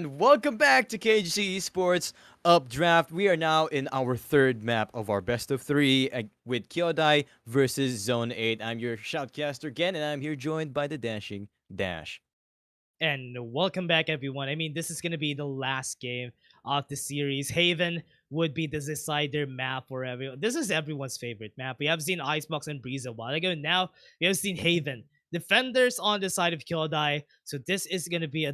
and welcome back to KJC eSports Updraft. We are now in our third map of our best of three with Kyodai versus Zone 8. I'm your shoutcaster again, and I'm here joined by the dashing Dash. And welcome back, everyone. I mean, this is going to be the last game of the series. Haven would be the decider map for everyone. This is everyone's favorite map. We have seen Icebox and Breeze a while ago. Now we have seen Haven. Defenders on the side of Kyodai. So this is going to be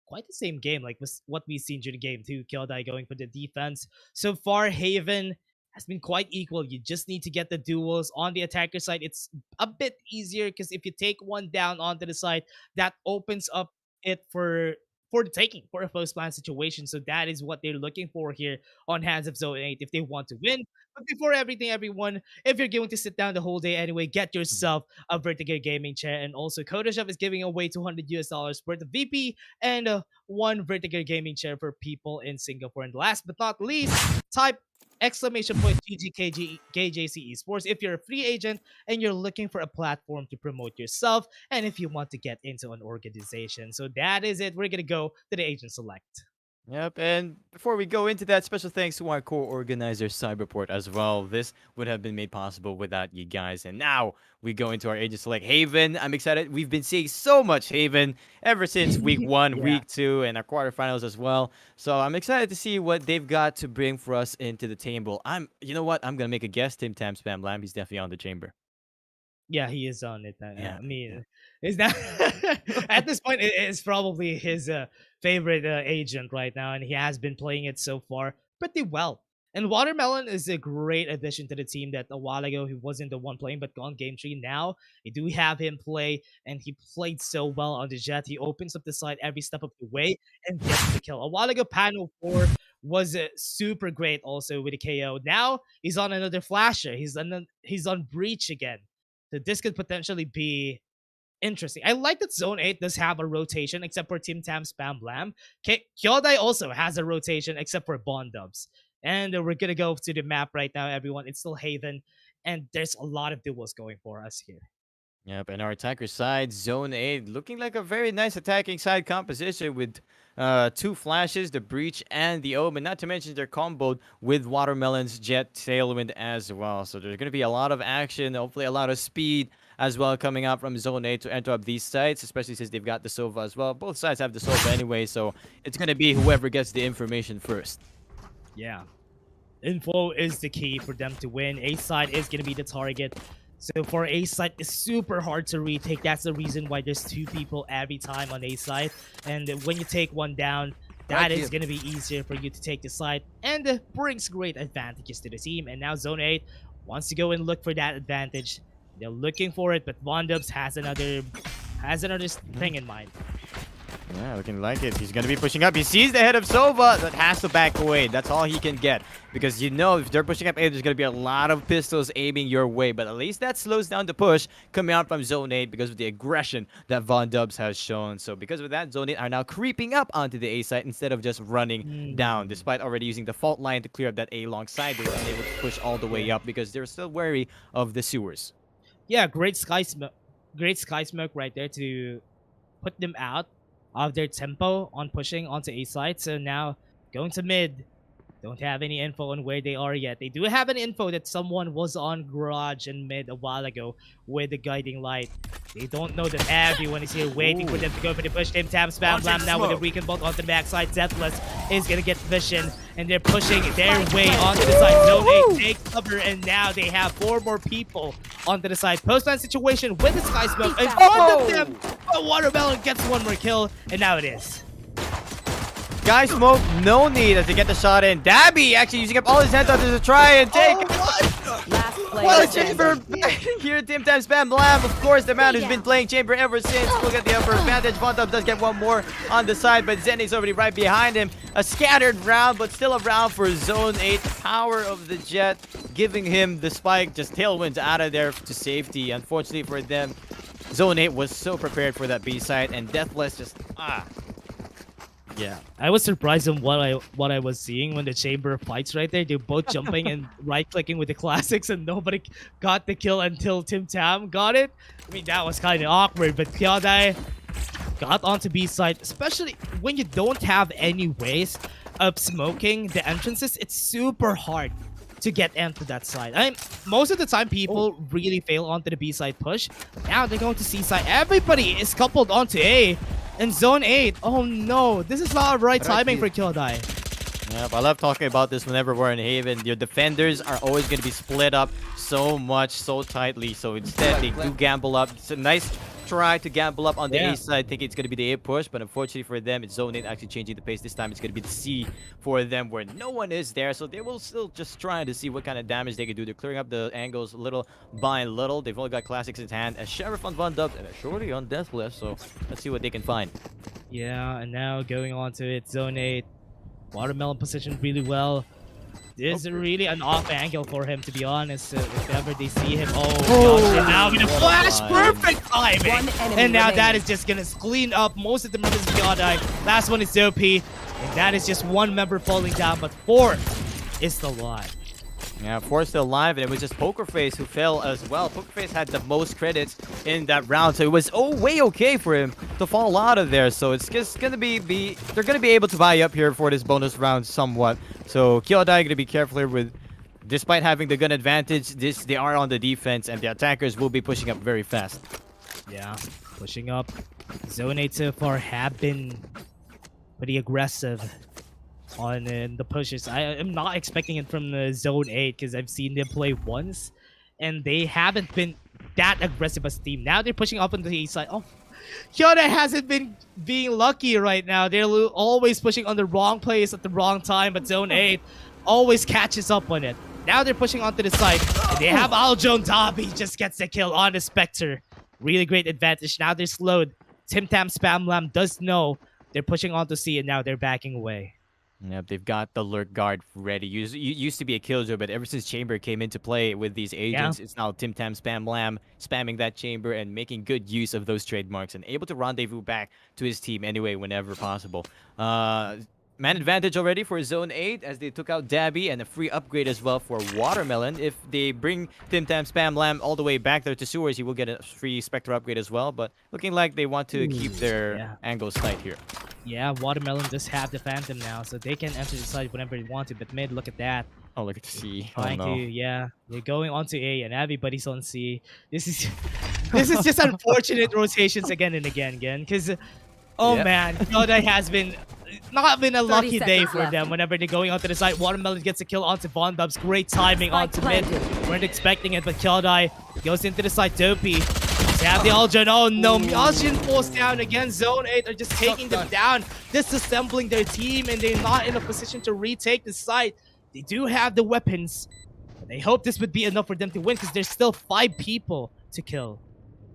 quite the same game like what we've seen during game 2. Kyodai going for the defense. So far, Haven has been quite equal. You just need to get the duels on the attacker side. It's a bit easier because if you take one down onto the side, that opens up it for the taking for a post plan situation. So that is what they're looking for here on Hands of Zone 8 if they want to win. But before everything, everyone, if you're going to sit down the whole day anyway, get Mhm. yourself a Vertigo gaming chair. And also, Kodoshop is giving away $200 worth of VP and one Vertigo gaming chair for people in Singapore. And last but not least, type exclamation point KJC Esports if you're a free agent and you're looking for a platform to promote yourself and if you want to get into an organization. So that is it. We're going to go to the agent select. Yep, and before we go into that, special thanks to our co-organizer Cyberport as well. This would have been made possible without you guys. And now we go into our agent select Haven. I'm excited. We've been seeing so much Haven ever since week one, Yeah. week two, and our quarterfinals as well. So I'm excited to see what they've got to bring for us into the table. You know what? I'm gonna make a guess. Tim Tam Spam Lamb. He's definitely on the chamber. Yeah, he is on it. Yeah, I yeah. mean, is that at this point? It's probably his favorite agent right now, and he has been playing it so far pretty well. And Watermelon is a great addition to the team. That a while ago he wasn't the one playing, but on game 3 now they do have him play, and he played so well on the Jet. He opens up the side every step of the way and gets the kill. A while ago, Panel 4 was super great also with a KO. Now he's on another flasher. He's on Breach again. So this could potentially be interesting. I like that Zone 8 does have a rotation except for Tim Tam Spam Blam. Kyodai also has a rotation except for Bond Dubs. And we're going to go to the map right now, everyone. It's still Haven. And there's a lot of duels going for us here. Yep, and our attacker side, Zone 8, looking like a very nice attacking side composition with two flashes, the Breach and the Omen, not to mention they're comboed with Watermelon's Jet Tailwind as well. So there's going to be a lot of action, hopefully a lot of speed as well coming out from Zone 8 to enter up these sites, especially since they've got the Sova as well. Both sides have the Sova anyway, so it's going to be whoever gets the information first. Yeah. Info is the key for them to win. A side is going to be the target. So for A side, it's super hard to retake. That's the reason why there's two people every time on A side. And when you take one down, that is going to be easier for you to take the side and brings great advantages to the team. And now Zone 8 wants to go and look for that advantage. They're looking for it, but Von Dubs has another thing in mind. Yeah, looking like it. He's going to be pushing up. He sees the head of Sova that has to back away. That's all he can get. Because you know if they're pushing up A, there's going to be a lot of pistols aiming your way. But at least that slows down the push coming out from Zone 8 because of the aggression that Von Dubs has shown. So because of that, Zone 8 are now creeping up onto the A site instead of just running down. Hmm. Despite already using the fault line to clear up that A long side, they were unable to push all the way Yeah. up because they're still wary of the sewers. Yeah, great sky smoke right there to put them out of their tempo on pushing onto A side. So now going to mid. Don't have any info on where they are yet. They do have an info that someone was on garage and mid a while ago with the guiding light. They don't know that everyone is here waiting for them to go for the push. Tim Tam Spam Blam now with a recon bolt onto the backside. Deathless is gonna get vision, and they're pushing their way onto the side. Zone 8 take cover, and now they have 4 more people onto the side. Post-line situation with the Sky Smoke in front of them. But Watermelon gets one more kill, and now it is. Guy Smoke, no need as they get the shot in. Dabby actually using up all his headhunters to try and take. Last player What a standing. chamber here, Tim Tam Spam Lamb. Of course, the man who's been playing chamber ever since. Look at the upper advantage. Von Dub does get one more on the side, but Zenny's already right behind him. A scattered round, but still a round for Zone 8. Power of the Jet giving him the spike. Just tailwinds out of there to safety. Unfortunately for them, Zone 8 was so prepared for that B side, and Deathless just Yeah, I was surprised on what I was seeing when the chamber fights right there. They're both jumping and right clicking with the classics, and nobody got the kill until Tim Tam got it. I mean, that was kind of awkward. But Kyodai got onto B side, especially when you don't have any ways of smoking the entrances. It's super hard to get into that side. Most of the time, people really fail onto the B side push. Now they're going to C side. Everybody is coupled onto A. And Zone 8, oh no, this is not right timing for Kyodai. Yep, I love talking about this whenever we're in Haven. Your defenders are always going to be split up so much, so tightly. So instead, they do gamble up. It's a nice try to gamble up on the A side, thinking it's going to be the A push. But unfortunately for them, it's Zone 8 actually changing the pace. This time, it's going to be the C for them where no one is there. So they will still just try to see what kind of damage they can do. They're clearing up the angles little by little. They've only got classics in hand. A Sheriff on Von Dubs and a Shorty on Deathless. So let's see what they can find. Yeah, and now going on to it, Zone 8. Watermelon positioned really well. This is really an off angle for him, to be honest. If ever they see him, gosh, and now with a flash, perfect timing. And now that is just gonna clean up most of the members of Kyodai. Last one is OP, and that is just one member falling down, but 4 is still alive. Yeah, 4 still alive, and it was just Pokerface who fell as well. Pokerface had the most credits in that round, so it was way okay for him to fall out of there. So it's just gonna be they're gonna be able to buy up here for this bonus round somewhat. So Kyodai gonna be careful here with, despite having the gun advantage, they are on the defense, and the attackers will be pushing up very fast. Yeah, pushing up. Zone 8 so far have been pretty aggressive on the pushes. I am not expecting it from Zone 8 because I've seen them play once and they haven't been that aggressive as a team. Now they're pushing up on the east side. Oh, Kyodai hasn't been being lucky right now. They're always pushing on the wrong place at the wrong time, but Zone 8 always catches up on it. Now they're pushing onto the side. And they have Aljo Dobby just gets the kill on the Spectre. Really great advantage. Now they're slowed. Tim Tam Spam Lam does know they're pushing onto C and now they're backing away. Yep, they've got the lurk guard ready. Used to be a killjoy, but ever since Chamber came into play with these agents, it's now Tim Tam Spam Lam spamming that Chamber and making good use of those trademarks and able to rendezvous back to his team anyway whenever possible. Man advantage already for Zone 8 as they took out Dabby and a free upgrade as well for Watermelon. If they bring Tim Tam Spam Lam all the way back there to sewers, he will get a free Spectre upgrade as well. But looking like they want to keep their angles tight here. Yeah, Watermelon does have the Phantom now, so they can enter the side whenever they want to. But mid, look at that. Oh, look at C. Trying oh, no. to, they're going on to A, and everybody's on C. This is just unfortunate rotations again and again, because man, Kyodai has not been a lucky day for them whenever they're going onto the side. Watermelon gets a kill onto Von Dubs. Great timing onto mid. Weren't expecting it, but Kyodai goes into the side. Dopey. They have the Aljon. Oh no, Myojin falls down again. Zone 8 are just taking them down, disassembling their team, and they're not in a position to retake the site. They do have the weapons, but they hope this would be enough for them to win because there's still 5 people to kill.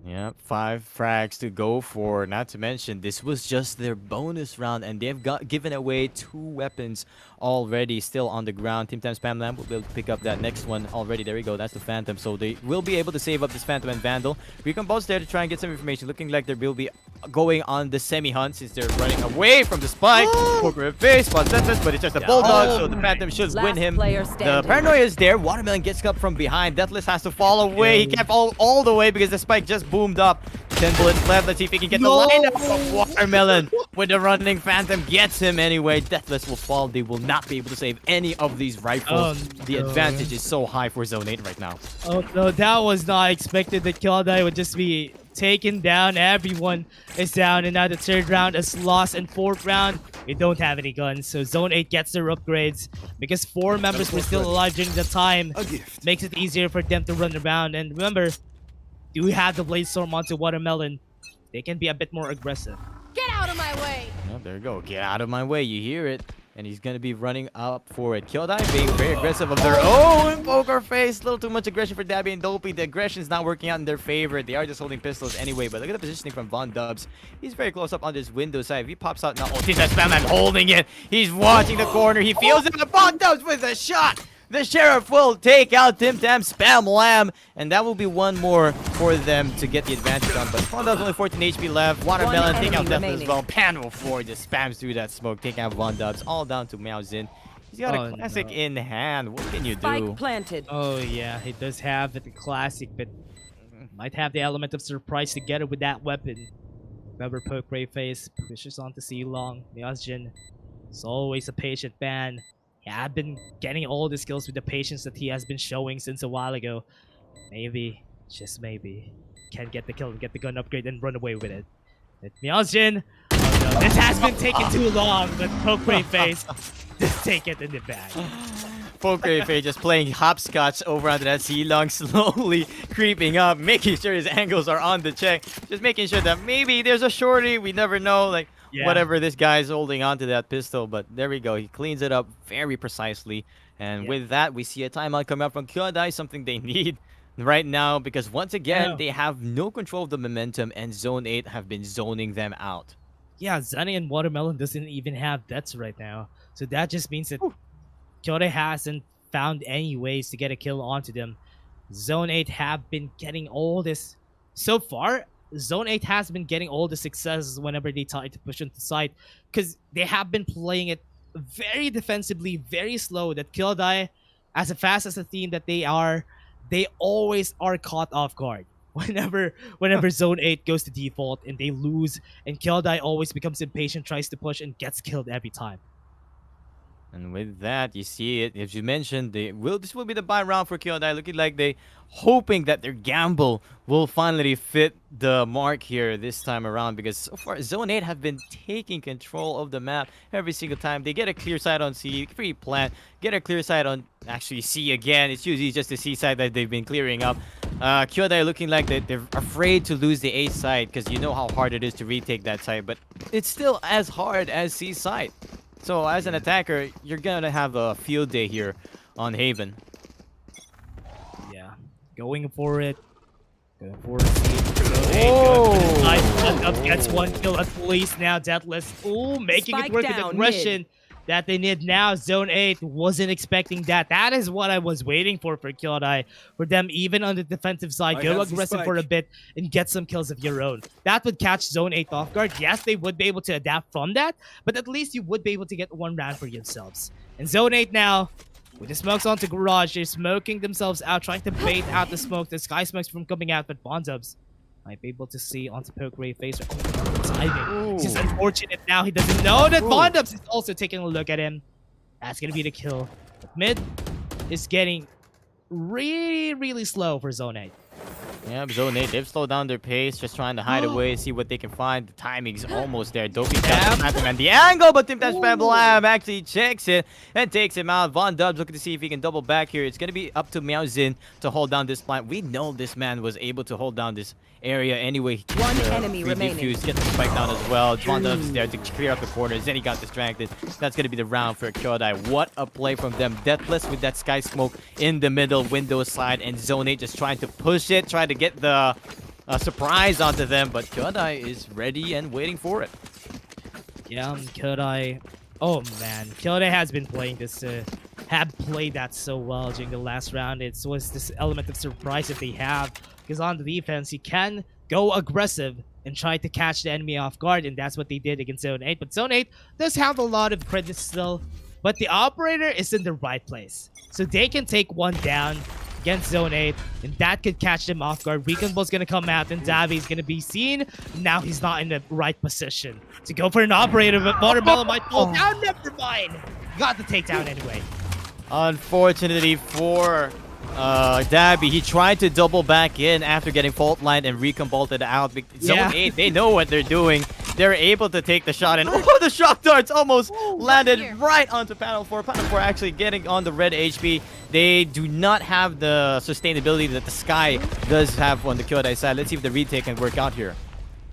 Yeah, 5 frags to go for. Not to mention, this was just their bonus round, and they've given away 2 weapons already still on the ground. Tim Tam Spam Lamp will be able to pick up that next one already. There we go. That's the Phantom. So they will be able to save up this Phantom and Vandal. Recon Bolt's there to try and get some information. Looking like they will be going on the semi-hunt since they're running away from the spike. Poker face, spot sentence, but it's just a Bulldog, so the Phantom should win him. The Paranoia is there. Watermelon gets up from behind. Deathless has to fall away. He kept all the way because the spike just boomed up. 10 bullets left. Let's see if he can get the lineup of Watermelon. With the running Phantom gets him anyway. Deathless will fall. They will not be able to save any of these rifles. The advantage is so high for Zone 8 right now. Oh no, that was not expected that Kyodai would just be taken down. Everyone is down, and now the 3rd round is lost, and 4th round we don't have any guns, so Zone 8 gets their upgrades because 4 members were still alive during the time. Makes it easier for them to run around, and remember, do we have the Blade Storm onto Watermelon? They can be a bit more aggressive. Get out of my way! Oh, there you go. Get out of my way. You hear it. And he's going to be running up for it. Kyodai being very aggressive of their own. Poker face. A little too much aggression for Dabby and Dopey. The aggression is not working out in their favor. They are just holding pistols anyway. But look at the positioning from Von Dubs. He's very close up on this window side. If he pops out now, that's Spam Man holding it. He's watching the corner. He feels it. Von Dubs with a shot. The Sheriff will take out Tim Tam Spam Lam, and that will be one more for them to get the advantage on. But Von Dubs only 14 HP left. Watermelon take out Death as well. Panel 4 just spams through that smoke, taking out Von Dubs, all down to Myojin. He's got a classic in hand. What can you do? Spike planted. Oh yeah, he does have the classic, but might have the element of surprise together with that weapon. Remember Poke Brave Face pushes onto C Long. Miazjin is always a patient man. He had been getting all the skills with the patience that he has been showing since a while ago. Maybe, just maybe, can get the kill and get the gun upgrade and run away with it. But Miazjin, oh no, this has been taking too long, but Poke Brave Face just take it in the bag. Poker Face just playing hopscotch over under that sea long, slowly creeping up, making sure his angles are on the check, just making sure that maybe there's a shorty. We never know, like whatever this guy's holding onto that pistol. But there we go. He cleans it up very precisely. And with that, we see a timeout coming up from Kyodai, something they need right now because once again, they have no control of the momentum and Zone 8 have been zoning them out. Yeah, Zani and Watermelon doesn't even have deaths right now. So that just means that Kyodai hasn't found any ways to get a kill onto them. Zone 8 have been getting all this. So far, Zone 8 has been getting all the successes whenever they try to push into site because they have been playing it very defensively, very slow. That Kyodai, as fast as a team that they always are caught off guard. Whenever Zone 8 goes to default and they lose, and Kyodai always becomes impatient, tries to push, and gets killed every time. And with that, you see it, as you mentioned, this will be the buy round for Kyodai, looking like they hoping that their gamble will finally fit the mark here this time around because so far Zone 8 have been taking control of the map every single time. They get a clear side on C, free plant, get a clear side on actually C again. It's usually just the C side that they've been clearing up. Kyodai looking like they're afraid to lose the A side because you know how hard it is to retake that side, but it's still as hard as C side. So as an attacker, you're gonna have a field day here on Haven. Yeah, going for it. Going for it. Nice. Gets one kill at least now. Deathless. Ooh, making Spike it work with down, aggression that they need now. Zone 8 wasn't expecting that. That is what I was waiting for Kyodai. For them, even on the defensive side, go aggressive for a bit and get some kills of your own. That would catch Zone 8 off guard. Yes, they would be able to adapt from that, but at least you would be able to get one round for yourselves. And Zone 8 now, with the smokes onto Garage, they're smoking themselves out, trying to bait out the smoke, the sky smokes from coming out, but Bondubs might be able to see onto Poke Ray Face. Timing. It's just unfortunate now. He doesn't know that Bondubs is also taking a look at him. That's going to be the kill. But mid is getting really, really slow for Zone 8. Yeah, Zone 8, they've slowed down their pace, just trying to hide away, see what they can find. The timing's almost there. Dopey got him and the angle, but Tim Blab actually checks it and takes him out. Von Dubs looking to see if he can double back here. It's going to be up to Miao Zin to hold down this plant. We know this man was able to hold down this area anyway. One enemy remaining. Defuse, get the spike down as well. Von Dubs is there to clear up the corners. Then he got distracted. That's going to be the round for Kyodai. What a play from them. Deathless with that sky smoke in the middle window side, and Zone 8 just trying to push it, try to get the surprise onto them, but Kyodai is ready and waiting for it. Yeah, Kyodai. Oh man, Kyodai has been playing this. Have played that so well during the last round. It was this element of surprise that they have, because on the defense, he can go aggressive and try to catch the enemy off guard, and that's what they did against Zone 8. But Zone 8 does have a lot of credit still, but the operator is in the right place, so they can take one down against Zone 8, and that could catch them off guard. Recon Ball's gonna come out, and Davi's gonna be seen. Now he's not in the right position to go for an operator, but Watermelon might fall down. Never mind. Got the takedown anyway. Unfortunately for Dabby, he tried to double back in after getting fault lined and recon bolted out. Zone 8, they know what they're doing. They're able to take the shot, and the shock darts almost landed right onto Panel 4. Panel 4 actually getting on the red HP. They do not have the sustainability that the Sky does have on the Kyodai side. Let's see if the retake can work out here.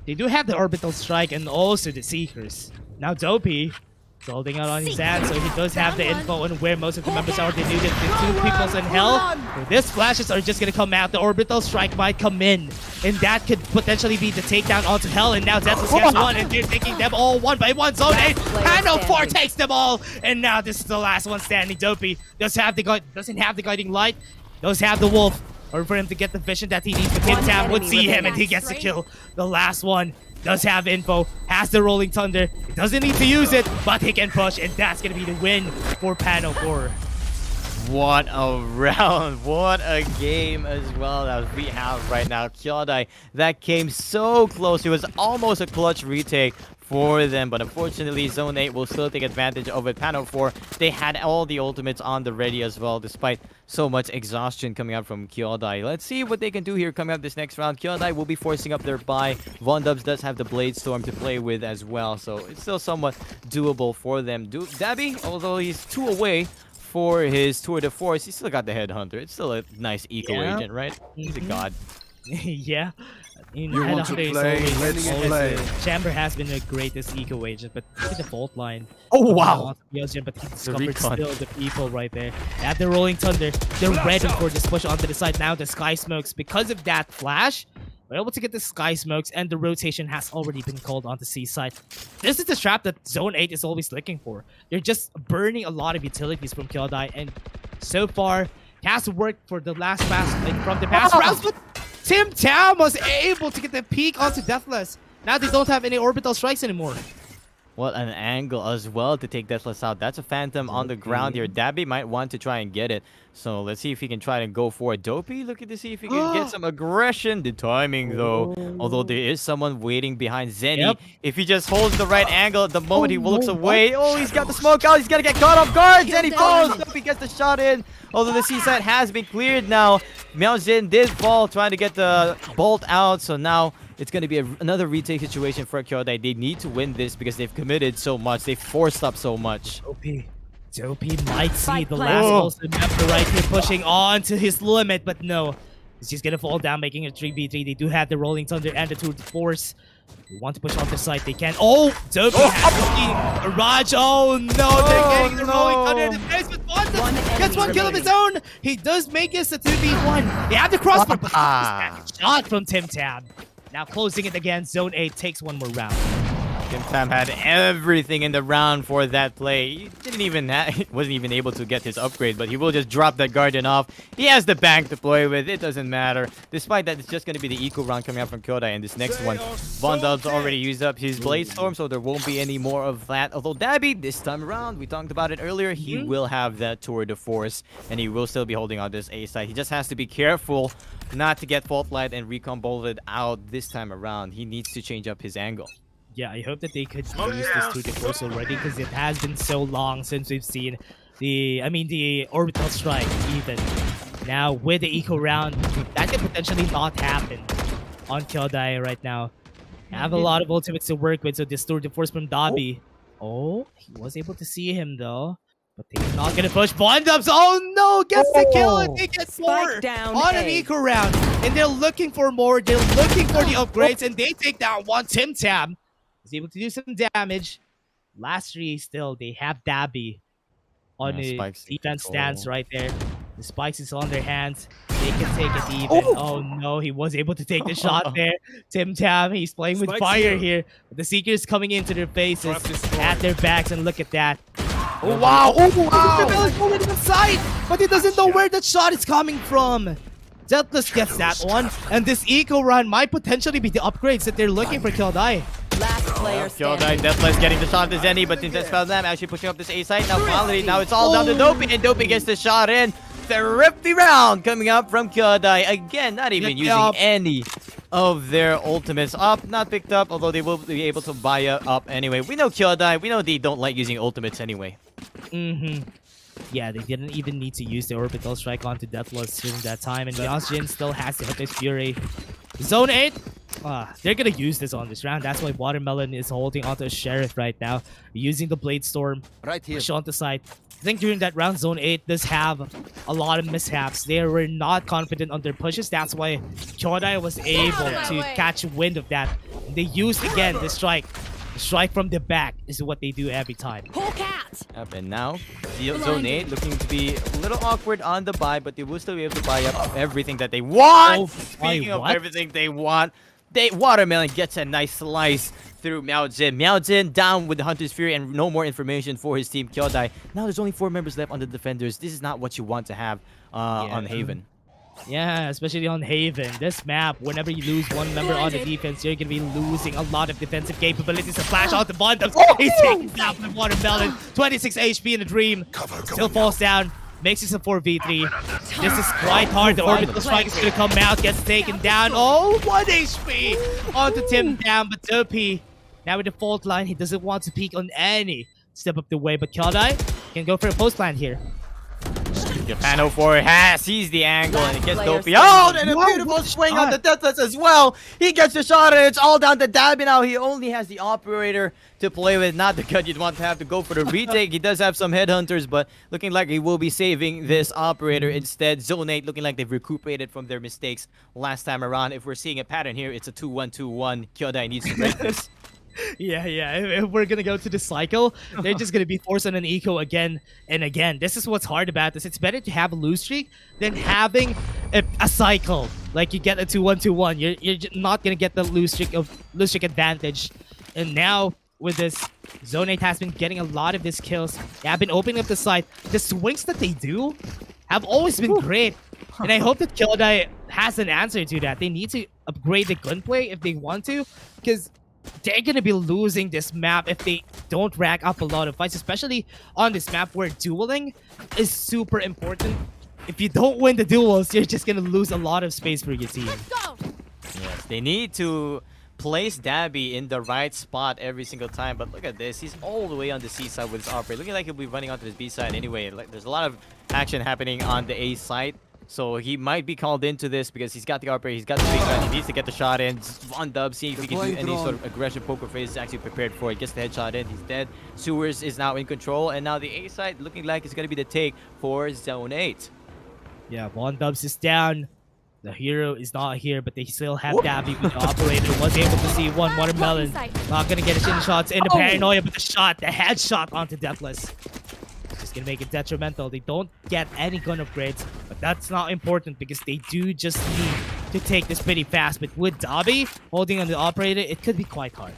They do have the Orbital Strike and also the Seekers. Now Dopey is holding out on his hand, so he does have the info on where most of the members are. They do get the two peoples in hell. These flashes are just going to come out. The Orbital Strike might come in, and that could potentially be the takedown onto hell. And now Deathless gets one, and they're taking them all one by one. Zone 8, Panel 4 takes them all, and now this is the last one standing. Dopey doesn't have the guiding light, does have the wolf, or for him to get the vision that he needs. But Tim would see him, and he gets the kill. The last one does have info, has the Rolling Thunder. He doesn't need to use it, but he can push, and that's going to be the win for Panel 4. What a round. What a game as well as we have right now. Kyodai, that came so close. It was almost a clutch retake for them, but unfortunately Zone 8 will still take advantage of it. Panel 4, they had all the ultimates on the ready as well, despite so much exhaustion coming out from Kyodai. Let's see what they can do here coming up this next round. Kyodai will be forcing up their buy. Von Dubs does have the Blade Storm to play with as well, so it's still somewhat doable for them. Dabby, although he's 2 away for his tour de force, he still got the Headhunter. It's still a nice eco agent, right? He's a god. Yeah. You want to play, let's play. Chamber has been the greatest eco agent, but look at the fault line. Oh, wow. But he discovered recon. still the people right there. At the Rolling Thunder, they're ready for this push onto the side. Now the Sky Smokes, because of that flash, we're able to get the Sky Smokes, and the rotation has already been called onto C side. This is the trap that Zone 8 is always looking for. They're just burning a lot of utilities from Kyodai, and so far, it has worked for the last pass, like from the past rounds, but Tim Tam was able to get the peek onto Deathless. Now they don't have any orbital strikes anymore. What an angle as well to take Deathless out. That's a Phantom on the ground here. Dabby might want to try and get it. So let's see if he can try and go for it. Dopey, looking to see if he can get some aggression. The timing, though. Although there is someone waiting behind Zenny. Yep. If he just holds the right angle at the moment he looks away. Oh, he's got the smoke out. He's got to get caught off guard. Zenny falls. Dopey gets the shot in. Although the seaside has been cleared now. Miao Jin did fall trying to get the bolt out. So now it's going to be another retake situation for Kyodai. They need to win this because they've committed so much. They've forced up so much. Dopey might see the last also member right here pushing on to his limit, but no. He's just going to fall down, making a 3v3. They do have the Rolling Thunder and the Tour de Force. They want to push on the side. They can. Oh, Dopey has the Raj. Oh, no. They're getting the Rolling Thunder in the face with one. Gets one kill of his own. He does make it a 2v1. They have the crossbar, but shot from Tim Tam. Now closing it again. Zone 8 takes one more round. Tim Tam had everything in the round for that play. He wasn't even able to get his upgrade, but he will just drop that Guardian off. He has the bank to play with. It doesn't matter. Despite that, it's just going to be the eco round coming out from Kyodai in this next one. Von Dubs already used up his Blade Storm, so there won't be any more of that. Although Dabby, this time around, we talked about it earlier, he will have that Tour de Force, and he will still be holding on this A side. He just has to be careful not to get Fault Light and Recon Bolted out this time around. He needs to change up his angle. Yeah, I hope that they could use this Tour de Force already, because it has been so long since we've seen the orbital strike even. Now with the eco round, that could potentially not happen on Kyodai right now. Have a lot of ultimates to work with, so this Tour de Force from Dobby. Oh, he was able to see him though. But they're not gonna push Von Dubs. Oh no, gets the kill and they get more on an eco round. And they're looking for more. They're looking for the upgrades, and they take down one. Tim Tam is able to do some damage. Last three still, they have Dabby on the defense stance right there. The spikes is on their hands. They can take it even. Oh no, he was able to take the shot there. Tim Tam, he's playing with fire here. But the Seekers coming into their faces, at their backs, and look at that. Oh wow! Oh wow! Inside, but he doesn't know where that shot is coming from. Deathless gets that one, and this eco run might potentially be the upgrades that they're looking for Kyodai. Last player Kyodai, standing. Deathless getting the shot to Zenny, but since Spelldam actually pushing up this A side. Now finally, now it's all down to Dopey, and Dopey gets the shot in. Thrifty round coming up from Kyodai. Again, not even using any of their ultimates up. Not picked up, although they will be able to buy up anyway. We know Kyodai. We know they don't like using ultimates anyway. Yeah, they didn't even need to use the orbital strike onto Deathless during that time, and Yasjin still has the Hypnotic Fury. Zone 8, they're gonna use this on this round. That's why Watermelon is holding onto a Sheriff right now, using the Blade Storm. Right here. Push on the side. I think during that round, Zone 8 does have a lot of mishaps. They were not confident on their pushes. That's why Kyodai was able to catch wind of that. They used again the strike. The strike from the back is what they do every time. Yep, and now Zone 8 looking to be a little awkward on the buy, but they will still be able to buy up everything that they want. Speaking of everything they want, Watermelon gets a nice slice through Miao Jin. Miao Jin down with the Hunter's Fury and no more information for his team Kyodai. Now there's only 4 members left on the defenders. This is not what you want to have on Haven. Yeah, especially on Haven. This map, whenever you lose one member on the defense, you're going to be losing a lot of defensive capabilities. A flash out the Von Dubs. He's taking down the Watermelon. 26 HP in the Dream. Still falls down. Makes it a 4v3. This is quite hard. The orbital strike is going to come out, gets taken down. Oh, 1 HP onto Tim Tam, but Dopey now with the fault line. He doesn't want to peek on any step up the way, but Kyodai can go for a post plant here. Japano 4 sees the angle and it gets Player Dopey. standing. Oh, and a Wow, beautiful what swing shot. on the Deathless as well. He gets the shot and it's all down to Dabby now. He only has the operator to play with, not the gun you'd want to have to go for the retake. He does have some headhunters, but looking like he will be saving this operator instead. Zone 8 looking like they've recuperated from their mistakes last time around. If we're seeing a pattern here, it's a 2-1-2-1. Kyodai needs to break this. Yeah. If we're gonna go to the cycle, they're just gonna be forced on an eco again and again. This is what's hard about this. It's better to have a lose streak than having a cycle. Like you get a 2-1-2-1. You're not gonna get the lose streak advantage. And now with this, Zone 8 has been getting a lot of these kills. They have been opening up the site. The swings that they do have always been great. And I hope that Kyodai has an answer to that. They need to upgrade the gunplay if they want to, because they're gonna be losing this map if they don't rack up a lot of fights, especially on this map where dueling is super important. If you don't win the duels, you're just gonna lose a lot of space for your team. Yes, they need to place Dabby in the right spot every single time. But look at this. He's all the way on the C side with his operator. Looking like he'll be running onto his B side anyway. Like, there's a lot of action happening on the A side. So he might be called into this because he's got the operator, he's got the big gun, he needs to get the shot in. Von Dub, see if he can do any sort of aggression. Poker Face is actually prepared for it. Gets the headshot in, he's dead. Sewers is now in control, and now the A side looking like it's going to be the take for Zone 8. Yeah, Von Dubs is down. The hero is not here, but they still have Dabby with the operator. Was able to see one Watermelon. Not gonna get his in shots in the paranoia, but the shot, the headshot onto Deathless. Just gonna make it detrimental. They don't get any gun upgrades, but that's not important because they do just need to take this pretty fast. But with Dabby holding on the operator, it could be quite hard.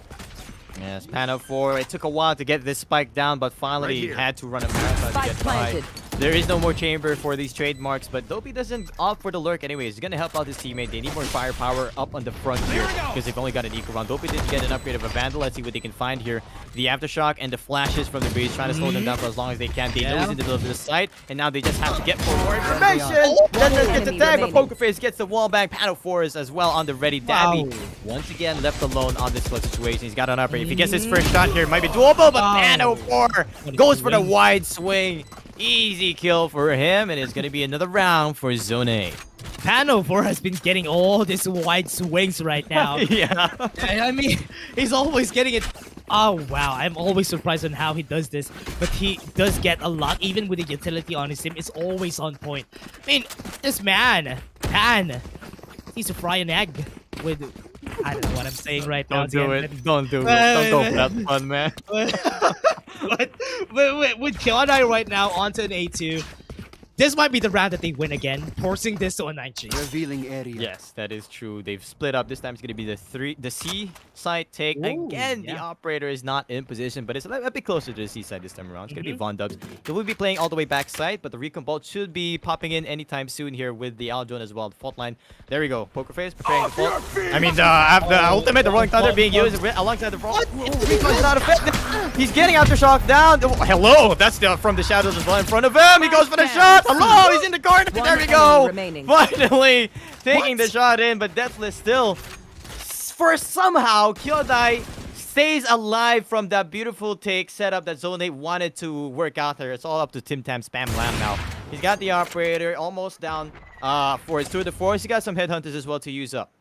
Yes, Pano 4. It took a while to get this spike down, but finally had to run a marathon to get by. There is no more chamber for these trademarks, but Dopey doesn't opt for the lurk anyways. He's gonna help out his teammate. They need more firepower up on the front here because they've only got an eco round. Dopey didn't get an upgrade of a Vandal. Let's see what they can find here. The Aftershock and the flashes from the breeze trying to slow them down for as long as they can. They know he's in the middle of the site, and now they just have to get for more information. Then gets attacked, but Poker Face gets the wall back. Pano 4 is as well on the ready. Dabby once again left alone on this close situation. He's got an upgrade. If he gets his first shot here, it might be doable, but Pano 4 goes for the wide swing. Easy kill for him, and it's going to be another round for Zone 8. Pano 4 has been getting all these wide swings right now. Yeah. I mean, he's always getting it. Oh, wow. I'm always surprised on how he does this. But he does get a lot, even with the utility on his team. It's always on point. I mean, this man, Pan, needs to fry an egg with... I don't know what I'm saying right now. Don't do it. Don't do it. Don't go for that fun, man. but with Kyodai right now onto an A2, this might be the round that they win again, forcing this to a 9-3. Revealing area. Yes, that is true. They've split up. This time it's going to be the C side take. Ooh, Again, yeah. the operator is not in position, but it's a bit closer to the C side this time around. It's going to be Von Dubs. They will be playing all the way back side, but the Recon Bolt should be popping in anytime soon here with the Aldron as well. The fault line. There we go. Poker Face preparing the fault. I mean, the ultimate, the Rolling Thunder being used alongside the fault. Recon is not effective. He's getting Aftershock down. Oh, hello. That's from the shadows as well in front of him. He goes for the shot. Hello. He's in the corner. There we go. Finally taking the shot in, but Deathless still. For somehow, Kyodai stays alive from that beautiful take setup that Zone 8 wanted to work out there. It's all up to Tim Tam Spam Lamb now. He's got the operator almost down for his tour de force. He got some headhunters as well to use up.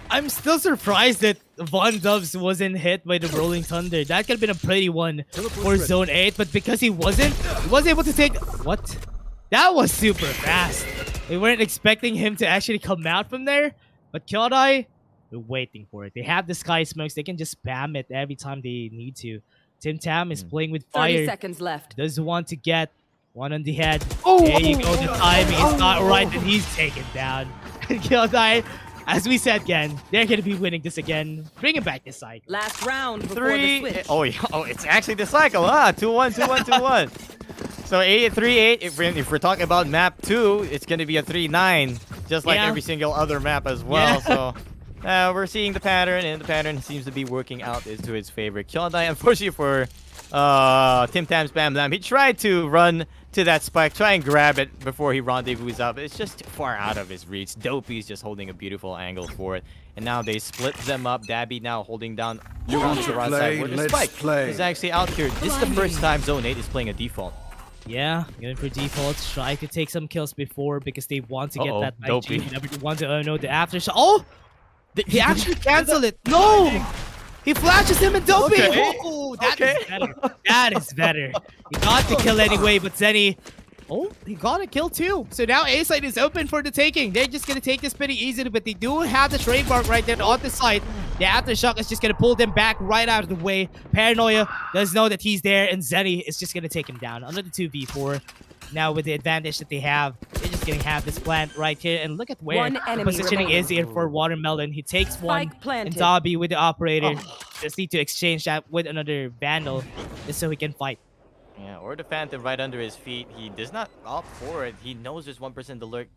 I'm still surprised that Von Dubs wasn't hit by the Rolling Thunder. That could have been a pretty one for Zone 8, but because he wasn't, he was able to take... What? That was super fast. We weren't expecting him to actually come out from there, but Kyodai, we're waiting for it. They have the Sky Smokes. They can just spam it every time they need to. Tim Tam is playing with fire. 30 seconds left. Does want to get one on the head. There you go. The timing is not right, and he's taken down. Kyodai, as we said again, they're going to be winning this again. Bringing back this cycle. Last round before the switch. Oh, yeah. Oh, it's actually the cycle, huh? 2-1, 2-1, 2-1. So 3-8, if we're talking about map 2, it's going to be a 3-9, just like every single other map as well. So we're seeing the pattern, and the pattern seems to be working out to his favor. Kyodai, unfortunately for Tim Tam Spam Lamb, he tried to run to that spike, try and grab it before he rendezvous up. It's just too far out of his reach. Dopey's just holding a beautiful angle for it. And now they split them up. Dabby now holding down You want to the right play? side. Where the Let's spike play. is actually out here. This is the first time Zone 8 is playing a default. Yeah, going for defaults. Try to take some kills before because they want to get Uh-oh, that Dopey. IG. Never want to know the aftershock. Oh! He actually canceled it. No! He flashes him and Dopey. Okay. Oh, that is better. That is better. He got the kill anyway, but Zenny. Oh, he got a kill too. So now A side is open for the taking. They're just gonna take this pretty easily, but they do have the trademark right there on the side. The aftershock is just gonna pull them back right out of the way. Paranoia does know that he's there, and Zenny is just gonna take him down. Another 2v4. Now with the advantage that they have, they're just gonna have this plant right here. And look at where One the enemy positioning remaining. is here for Watermelon. He takes one, Spike planted. and Dobby with the operator just need to exchange that with another Vandal just so he can fight. Yeah, or the Phantom right under his feet. He does not opt for it. He knows there's 1% alert.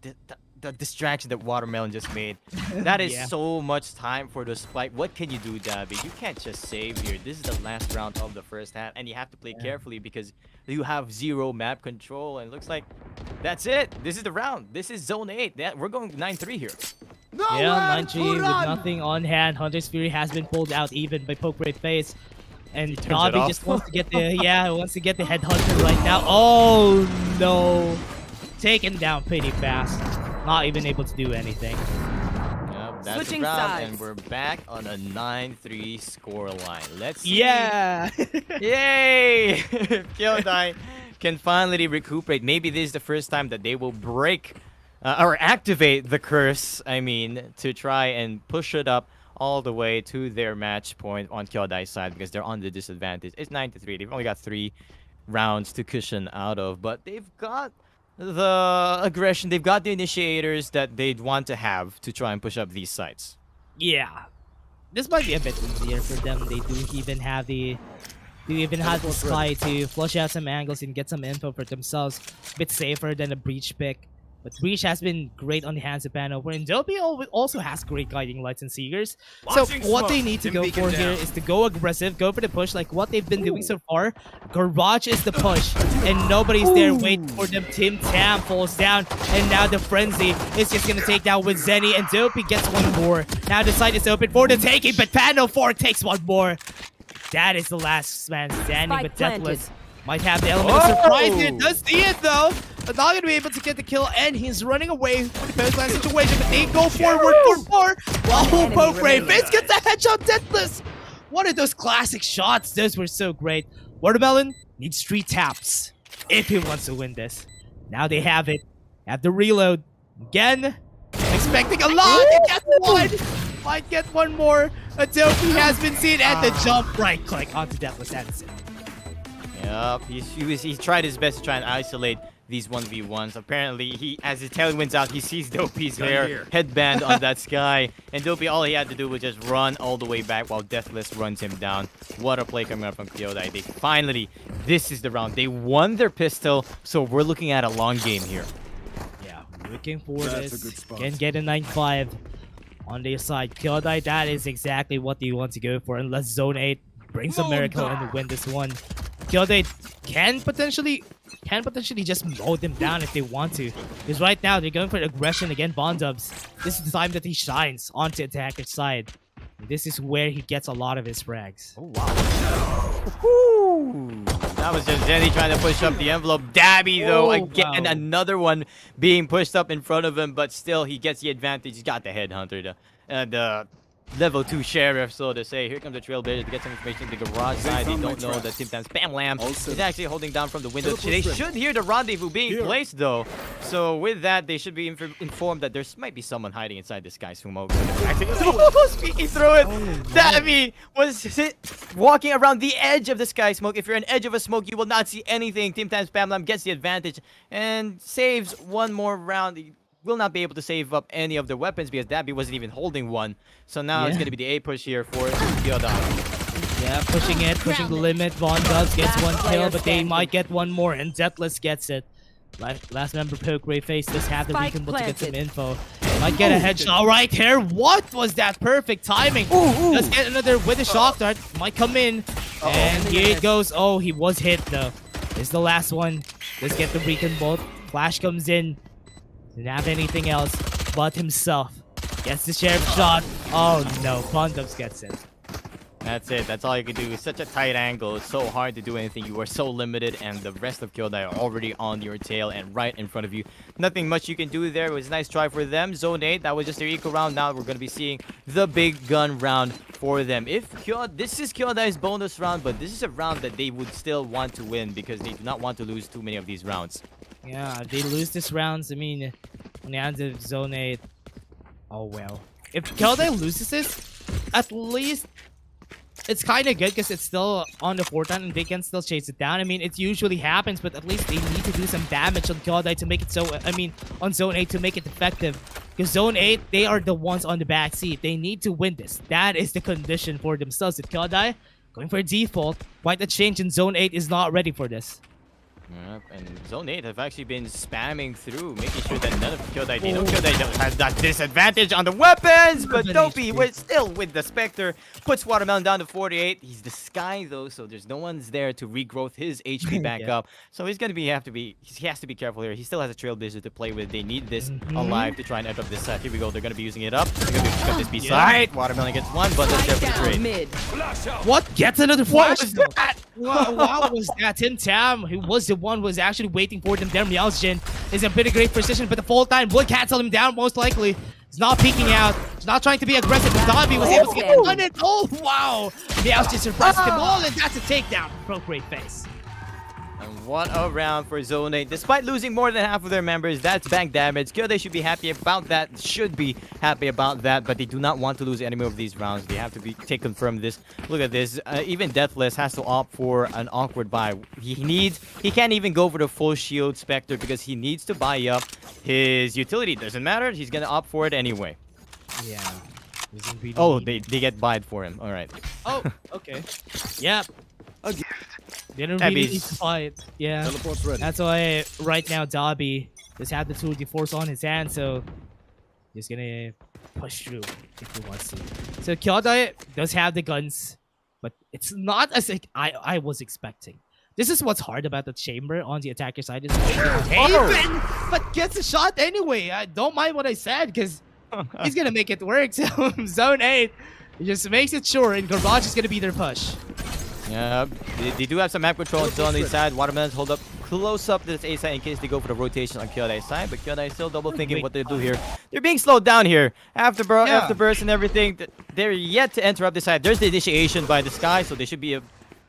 The distraction that Watermelon just made. That is Yeah. so much time for the spike. What can you do, Dabby? You can't just save here. This is the last round of the first half, and you have to play carefully because you have 0 map control, and it looks like that's it. This is the round. This is Zone 8. We're going 9-3 here. Yeah, 9G with nothing on hand. Hunter's Fury has been pulled out even by Poke Red Face. And turns it Dobby off. just wants to get the wants to get the headhunter right now. Oh no. Taken down pretty fast. Not even able to do anything. Yep, that's Switching the round, sides. and we're back on a 9-3 scoreline. Let's see. Yeah. Yay! Kyodai can finally recuperate. Maybe this is the first time that they will break or activate the curse, I mean, to try and push it up all the way to their match point on Kyodai's side because they're on the disadvantage. It's 9-3. They've only got 3 rounds to cushion out of, but they've got the aggression, they've got the initiators that they'd want to have to try and push up these sites. Yeah. This might be a bit easier for them. They do even have the Sky to flush out some angles and get some info for themselves. A bit safer than a Breach pick. But Breach has been great on the hands of Pano, and Dopey also has great guiding lights and seekers. So what they need to go for here is to go aggressive, go for the push like what they've been doing so far. Garage is the push, and nobody's there waiting for them. Tim Tam falls down, and now the Frenzy is just going to take down with Zenny, and Dopey gets one more. Now the site is open for the taking, but Pano 4 takes one more. That is the last man standing, Spike but Deathless planted. might have the element of surprise here. Does see it though, but not gonna be able to get the kill, and he's running away from the post line situation. But they go forward for 4. While enemy Poke Ray remaining. Vince gets a headshot. Deathless. One of those classic shots. Those were so great. Watermelon needs 3 taps if he wants to win this. Now they have it. Have the reload again. Expecting a lot. He gets one. Might get one more. Adobe has been seen at the jump. Right click onto Deathless. That's it. Yep, he tried his best to try and isolate these 1v1s. Apparently, as his tailwind's out, he sees Dopey's hair headband on that Sky. And Dopey, all he had to do was just run all the way back while Deathless runs him down. What a play coming up from Kyodai. They finally, this is the round. They won their pistol, so we're looking at a long game here. Yeah, looking for That's a good this. spot. Can get a 9-5 on their side. Kyodai, that is exactly what they want to go for. Unless Zone 8 brings a miracle and win this one. Kyodai can potentially just mow them down if they want to. Because right now they're going for aggression against Bondubs. This is the time that he shines onto attacker's side. And this is where he gets a lot of his frags. Oh, wow. Woo. That was just Zenny trying to push up the envelope. Dabby, though, again, another one being pushed up in front of him, but still, he gets the advantage. He's got the headhunter, the level 2 sheriff, so to say. Here comes the Trailblazer to get some information to the garage side. They don't know that Tim Tam's Spam Lamb is actually holding down from the window. They should hear the rendezvous being placed, though. So with that, they should be informed that there might be someone hiding inside the Sky Smoke. Speaking through it, Dabby was walking around the edge of the Sky Smoke. If you're an edge of a smoke, you will not see anything. Tim Tam's Spam Lamb gets the advantage and saves one more round. Will not be able to save up any of the weapons because Dabby wasn't even holding one. So now it's going to be the A push here for Kyodai. Yeah, pushing the limit. Von Dubs gets one kill, but they might get one more, and Deathless gets it. Last member Poke Ray Face does have the Spike weaken to get some planted. info. Might get a headshot right here. What was that perfect timing? Let's get another with a shock dart. Might come in. And here it goes. Oh, he was hit though. It's the last one. Let's get the Recon bolt. Flash comes in. Didn't have anything else but himself. Gets the sheriff shot. Oh no, Bondubs gets it. That's it. That's all you can do. It's such a tight angle. It's so hard to do anything. You are so limited, and the rest of Kyodai are already on your tail and right in front of you. Nothing much you can do there. It was a nice try for them. Zone 8, that was just their eco round. Now we're going to be seeing the big gun round for them. This is Kyodai's bonus round, but this is a round that they would still want to win because they do not want to lose too many of these rounds. Yeah, if they lose this round, I mean, on the end of Zone 8, oh well. If Kyodai loses this, at least it's kind of good because it's still on the 4 and they can still chase it down. I mean, it usually happens, but at least they need to do some damage on Kyodai to make it so, I mean, on Zone 8 to make it effective. Because Zone 8, they are the ones on the back seat. They need to win this. That is the condition for themselves. If Kyodai going for a default, quite a change, and Zone 8 is not ready for this. Yep, and Zone 8 have actually been spamming through, making sure that none of Kyodai, Kyodai has that disadvantage on the weapons, but Dopey was still with the Spectre, puts Watermelon down to 48. He's the Sky though, so there's no one's there to regrowth his HP back up. So he has to be careful here. He still has a Trailblazer to play with. They need this alive to try and interrupt this side. Here we go. They're gonna be using it up. They're gonna cut this B side. Watermelon gets one, but let's go for the trade. Mid. What? Gets another flash? What was that? What was that? Tim Tam, who was the one who was actually waiting for them there. Meowsjin is in a bit of great position, but the full time will cancel him down most likely. He's not peeking out. He's not trying to be aggressive. But Dobby was able to get on it. Oh, wow. Meowsjin surprised them all, and that's a takedown. Appropriate face. And what a round for Zone 8. Despite losing more than half of their members, that's bank damage. Kyodai should be happy about that. Should be happy about that, but they do not want to lose any more of these rounds. They have to be taken from this. Look at this. Even Deathless has to opt for an awkward buy. He can't even go for the full shield Spectre because he needs to buy up his utility. Doesn't matter. He's going to opt for it anyway. Yeah. Really oh, they get buyed for him. All right. Oh, okay. Yep. Didn't That really is- need to fight. Yeah. Teleport's ready. That's why right now Dobby just had the 2D force on his hand, so he's gonna push through if he wants to. So Kyodai does have the guns, but it's not as I was expecting. This is what's hard about the chamber on the attacker side. Is Haven, but gets a shot anyway. I don't mind what I said because he's gonna make it work. So Zone 8 just makes it sure, and Garbage is gonna be their push. Yeah, they do have some map control still on the side. Watermelons hold up close up to this A side in case they go for the rotation on Kyodai's side, but Kyodai is still double thinking what they do here. They're being slowed down here. After burst and everything, they're yet to interrupt this side. There's the initiation by the Sky, so they should be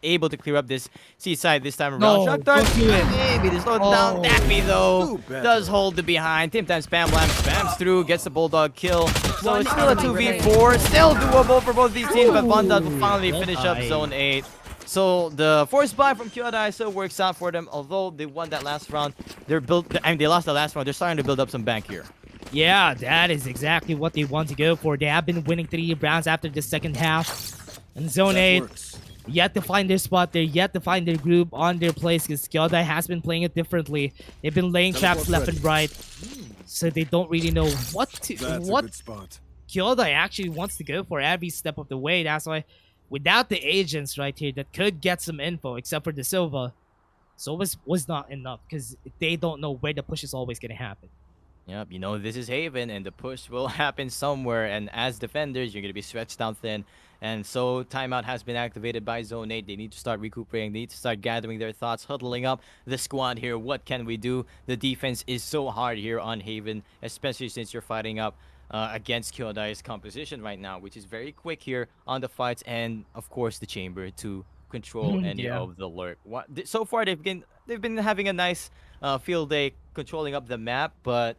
able to clear up this C side this time around. No, Shock Dart, don't do it. maybe they slowed down. Dappy though does hold the behind. Tim Tam spam lam, spams through, gets the Bulldog kill. So it's still a 2v4, still doable for both these teams, but Bondad will finally finish up Zone 8. So the force buy from Kyodai still works out for them. Although they won that last round, they lost the last round. They're starting to build up some bank here. Yeah, that is exactly what they want to go for. They have been winning 3 rounds after the second half. And Zone 8, yet to find their spot. They're yet to find their group on their place because Kyodai has been playing it differently. They've been laying traps left and right. So they don't really know what Kyodai actually wants to go for every step of the way. That's why without the agents right here that could get some info, except for the Silva, so was not enough because they don't know where the push is always going to happen. Yep, you know this is Haven and the push will happen somewhere, and as defenders, you're going to be stretched down thin. And so timeout has been activated by Zone 8. They need to start recuperating. They need to start gathering their thoughts, huddling up the squad here. What can we do? The defense is so hard here on Haven, especially since you're fighting up against Kyodai's composition right now, which is very quick here on the fights, and of course the chamber to control any of the lurk. So far they've been having a nice field day controlling up the map, but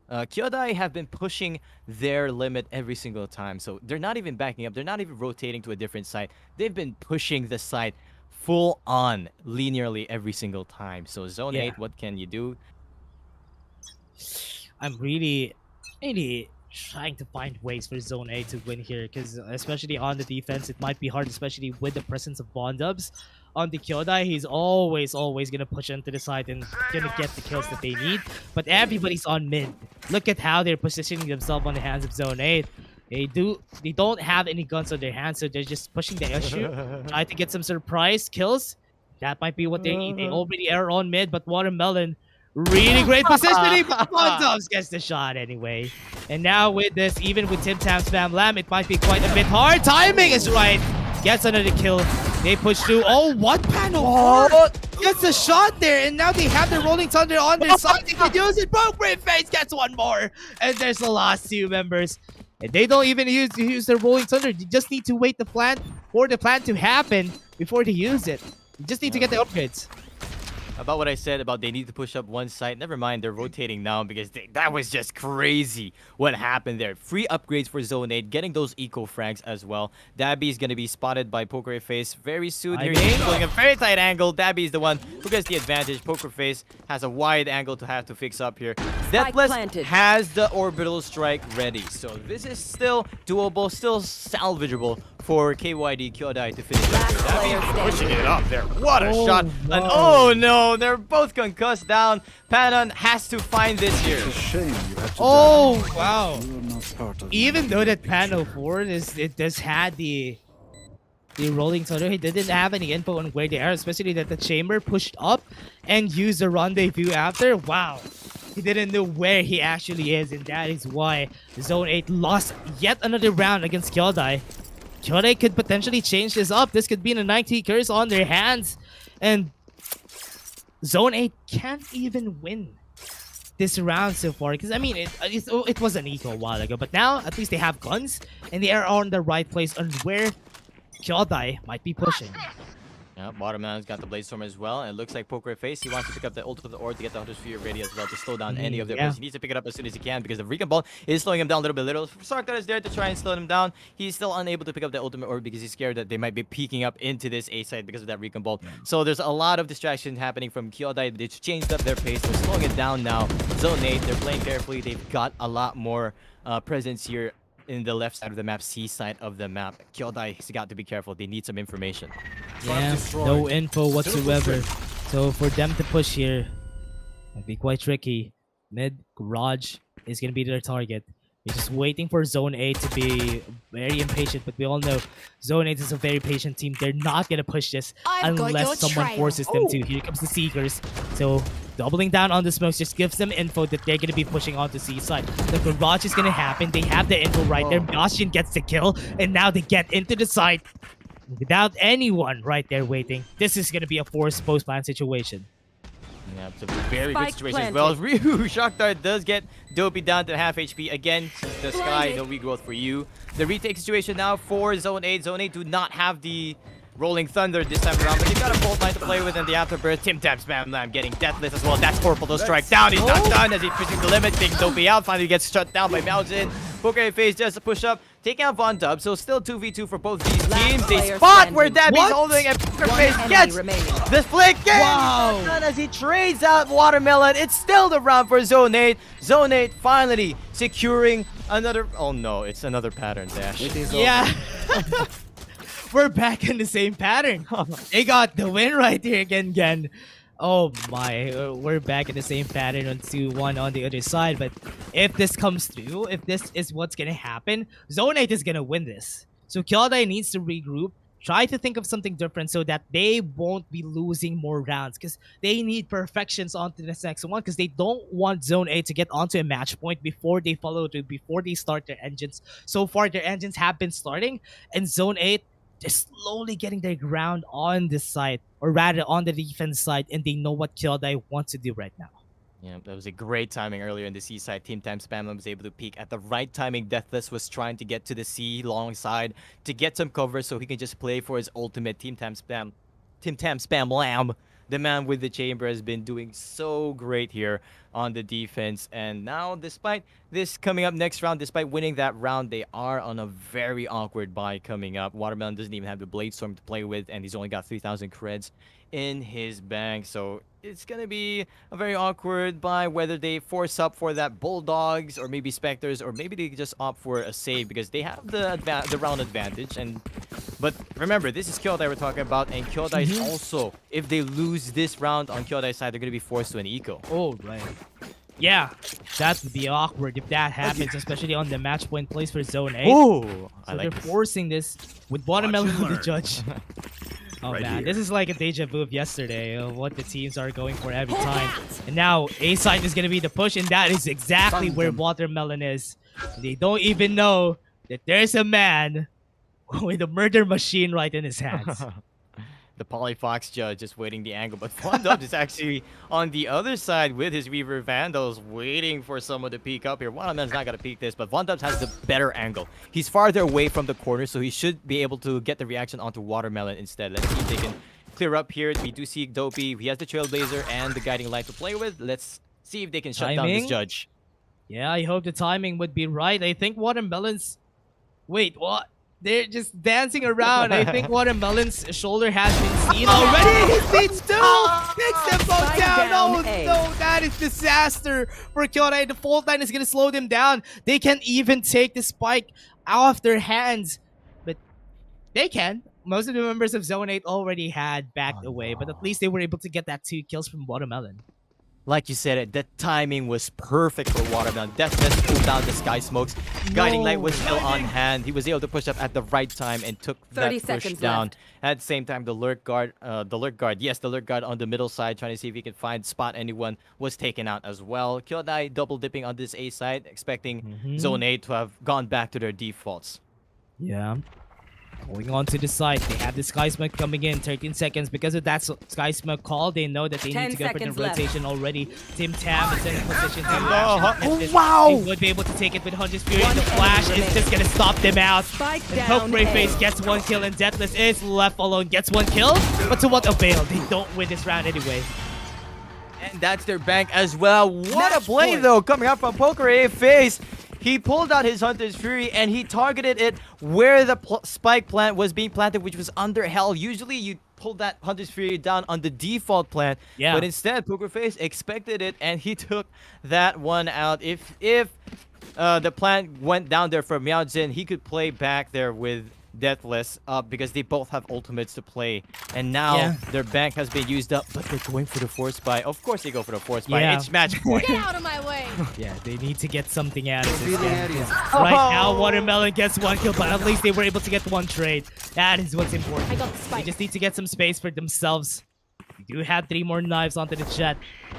Kyodai have been pushing their limit every single time, so they're not even backing up. They're not even rotating to a different site. They've been pushing the site full on linearly every single time. So Zone 8, what can you do? I'm really trying to find ways for Zone 8 to win here, because especially on the defense, it might be hard, especially with the presence of Bondubs. On the Kyodai, he's always gonna push into the side and gonna get the kills that they need. But everybody's on mid. Look at how they're positioning themselves on the hands of Zone 8. They don't have any guns on their hands, so they're just pushing the issue. Try to get some surprise kills. That might be what they need. They already are on mid, but Watermelon, really great positioning, but Bondoms gets the shot anyway. And now with this, even with Tim Tam Spam Lamb, it might be quite a bit hard. Timing is right. Gets another kill. They push through. Oh, what panel? Gets a shot there, and now they have the Rolling Thunder on their side. They can use it. Brave Face gets one more. And there's the last two members. And they don't even use their Rolling Thunder. You just need to wait for the plan to happen before they use it. You just need to get the upgrades. About what I said about they need to push up one side. Never mind, they're rotating now because that was just crazy what happened there. Free upgrades for Zone 8, getting those eco frags as well. Dabby is going to be spotted by Poker Face very soon. Here he's pulling a very tight angle. Dabby is the one who gets the advantage. Poker Face has a wide angle to have to fix up here. Deathless has the orbital strike ready. So this is still doable, still salvageable for KYD Kyodai to finish up here. Dabby pushing it up there. What a shot. Wow. And oh no, they're both concussed down. Panon has to find this here. It's a shame you had to Oh, die. wow. You're not part of Even the though that panel 4 it does had the Rolling Thunder, he didn't have any info on where they are, especially that the chamber pushed up and used the rendezvous after. Wow. He didn't know where he actually is, and that is why Zone 8 lost yet another round against Kyodai. Kyodai could potentially change this up. This could be a 90 curse on their hands. And Zone 8 can't even win this round so far. Because, I mean, it was an eco a while ago. But now, at least they have guns. And they are on the right place on where Kyodai might be pushing. Yeah, Watermelon's got the Blade Storm as well, and it looks like Poker Face, he wants to pick up the ult of the Orb to get the Hunter Sphere ready as well to slow down any of their plays. He needs to pick it up as soon as he can because the Recon Ball is slowing him down a little bit. Sarkar is there to try and slow him down. He's still unable to pick up the Ultimate Orb because he's scared that they might be peeking up into this A side because of that Recon Ball. So there's a lot of distraction happening from Kyodai. They changed up their pace. They're slowing it down now. Zone 8, they're playing carefully. They've got a lot more presence here in the left side of the map, C side of the map. Kyodai has got to be careful. They need some information. Yeah, no info whatsoever. So for them to push here, it'd be quite tricky. Mid garage is gonna be their target. They're just waiting for Zone 8 to be very impatient, but we all know Zone 8 is a very patient team. They're not gonna push this unless someone forces them to. Here comes the Seekers. So doubling down on the smokes just gives them info that they're gonna be pushing on to C side. The garage is gonna happen. They have the info right there. Bastion gets the kill, and now they get into the site without anyone right there waiting. This is gonna be a forced post-plan situation. Yeah, it's a very Spike good situation as well. Ryu Shock Dart does get Dopey down to half HP again. The Sky, no regrowth for you. The retake situation now for Zone 8. Zone 8 do not have the Rolling Thunder this time around, but they've got a Bolt Line to play with in the Afterbirth. Tim Tam Spam Lamb getting Deathless as well. That's Purple to strike down. He's not done as he's pushing the limit. Taking Dopey out. Finally gets shut down by Mountain. Poker Face just a push up. Taking out Von Dub. So still 2v2 for both these teams. They spot where Dabby's holding and Poker Face gets the flick. Wow. Done as he trades out Watermelon. It's still the round for Zone 8. Zone 8 finally securing another. Oh no, it's another pattern dash. It is Yeah. We're back in the same pattern. They got the win right here again. Oh my, we're back in the same pattern on 2-1 on the other side. But if this comes through, if this is what's gonna happen, Zone 8 is gonna win this. So Kyodai needs to regroup, try to think of something different so that they won't be losing more rounds, because they need perfections onto this next one, because they don't want Zone 8 to get onto a match point before they follow through, before they start their engines. So far, their engines have been starting, and Zone 8 they're slowly getting their ground on this side, or rather on the defense side, and they know what Kyodai wants to do right now. Yeah, that was a great timing earlier in the C side. Team Tam Spam was able to peek at the right timing. Deathless was trying to get to the C long side to get some cover so he can just play for his ultimate. Team Tam Spam Lamb, the man with the chamber, has been doing so great here on the defense. And now, despite this coming up next round, despite winning that round, they are on a very awkward buy coming up. Watermelon doesn't even have the Blade Storm to play with, and he's only got 3,000 creds in his bank. So it's going to be a very awkward buy, whether they force up for that Bulldogs or maybe Spectres, or maybe they just opt for a save because they have the round advantage. But remember, this is Kyodai we're talking about, and Kyodai is also, if they lose this round on Kyodai's side, they're going to be forced to an eco. Oh, right. Yeah, that would be awkward if that happens, especially on the match point place for Zone 8. Oh, So they're forcing this with Watermelon on the judge. Oh right man, here. this is like a deja vu of yesterday of what the teams are going for every time. And now A side is gonna be the push, and that is exactly where Watermelon is. They don't even know that there's a man with a murder machine right in his hands. The Polyfox judge just waiting the angle, but Vondub is actually on the other side with his Weaver Vandals, waiting for someone to peek up here. Watermelon's not gonna peek this, but Vondub has the better angle. He's farther away from the corner, so he should be able to get the reaction onto Watermelon instead. Let's see if they can clear up here. We do see Dopey. He has the Trailblazer and the Guiding Light to play with. Let's see if they can shut down this Timing? judge. Yeah, I hope the timing would be right. I think Watermelon's... Wait, what? They're just dancing around. I think Watermelon's shoulder has been seen already. His beats too. Takes them both Spike down. down Oh A. no, that is disaster for Kyodai. The fault line is gonna slow them down. They can't even take the spike out of their hands, but they can. Most of the members of Zone 8 already had backed away, but at least they were able to get that 2 kills from Watermelon. Like you said, the timing was perfect for Watermelon. Deathless pulled down the Sky Smokes. Guiding Light was still on hand. He was able to push up at the right time and took 30 that push seconds down. left. At the same time, the lurk guard, yes, the lurk guard on the middle side, trying to see if he can spot anyone, was taken out as well. Kyodai double dipping on this A side, expecting Zone 8 to have gone back to their defaults. Yeah. Going on to the side, they have the Sky Smoke coming in, 13 seconds. Because of that Sky Smoke call, they know that they 10 need to go for the seconds left. rotation already. Tim Tam is in position to wow! They would be able to take it with Hunter's Fury. One The Flash enemy is just going to stop them out. Spike The down Poke Ray A. Face gets 1 kill, and Deathless is left alone, gets 1 kill. But to what avail? They don't win this round anyway. And that's their bank as well. What a Match play, point. though, coming out from Poker A Face. He pulled out his Hunter's Fury and he targeted it where the spike plant was being planted, which was under hell. Usually, you pull that Hunter's Fury down on the default plant, Yeah. but instead, Poker Face expected it and he took that one out. If the plant went down there for Miao Jin, he could play back there with Deathless because they both have ultimates to play. And now Yeah. their bank has been used up, but they're going for the force buy. Of course they go for the force buy. Yeah. It's match point. Get out of my way. Yeah, they need to get something out of this Revealing game. area. Right now, Watermelon gets 1 kill, but at least they were able to get 1 trade. That is what's important. I got the They spike. just need to get some space for themselves. We do have 3 more knives onto the jet.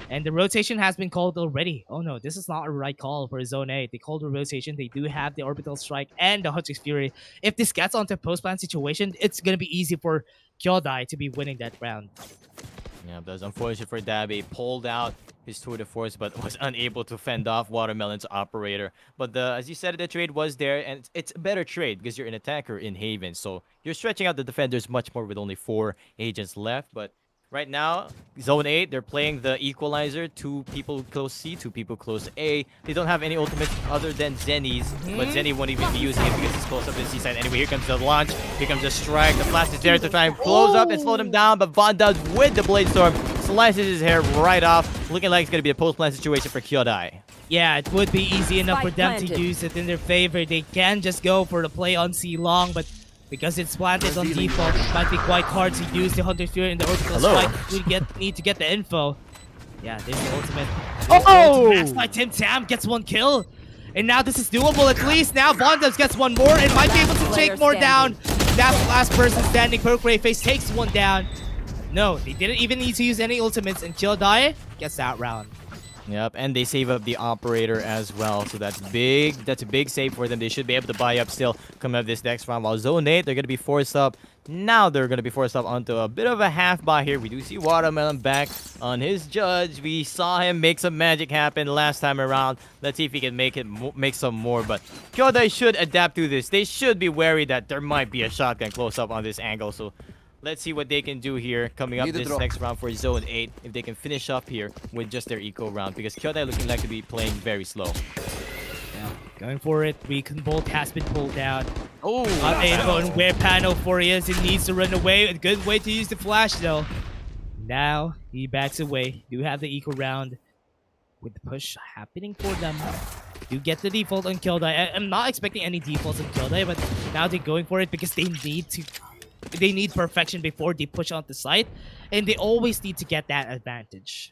And the rotation has been called already. Oh no, this is not a right call for Zone 8. They called the rotation. They do have the Orbital Strike and the Hunter's Fury. If this gets onto post-plant situation, it's going to be easy for Kyodai to be winning that round. Yeah, that's unfortunate for Dabby. Pulled out his tour de force, but was unable to fend off Watermelon's operator. But as you said, the trade was there, and it's a better trade because you're an attacker in Haven. So you're stretching out the defenders much more with only 4 agents left. But right now, Zone 8, they're playing the Equalizer. 2 people close C, 2 people close A. They don't have any ultimates other than Zenny's, but Zenny won't even be using it because he's close up to the C side. Anyway, here comes the launch. Here comes the strike. The flash is there to try and close up and slow them down, but Von does with the Blade Storm. Slices his hair right off. Looking like it's going to be a post-plant situation for Kyodai. Yeah, it would be easy enough for Spike them to planted. use it in their favor. They can just go for the play on C long, but because it's planted on default, it might be quite hard to use the Hunter Fury and the Orbital Hello. Strike. We need to get the info. Yeah, there's the ultimate. Oh! That's why Tim Tam gets 1 kill. And now this is doable at least. Now Vondas gets 1 more and might be able to Last take player more down. standing. That's the last person standing. Poke Ray Face takes 1 down. No, they didn't even need to use any ultimates, and Kyodai gets that round. Yep, and they save up the operator as well, so that's big. That's a big save for them. They should be able to buy up still coming up this next round. While Zone 8, they're going to be forced up. Now they're going to be forced up onto a bit of a half buy here. We do see Watermelon back on his judge. We saw him make some magic happen last time around. Let's see if he can make some more. But Kyodai should adapt to this. They should be wary that there might be a shotgun close up on this angle. So let's see what they can do here coming up Need a this drop. next round for Zone 8. If they can finish up here with just their eco round. Because Kyodai looking like to be playing very slow. Yeah, going for it. Recon Bolt has been pulled out. Oh, Unable and where Panel 4 is, he needs to run away. A good way to use the flash though. Now he backs away. Do have the eco round with the push happening for them. Do get the default on Kyodai. I'm not expecting any defaults on Kyodai, but now they're going for it because they need perfection before they push on the site, and they always need to get that advantage.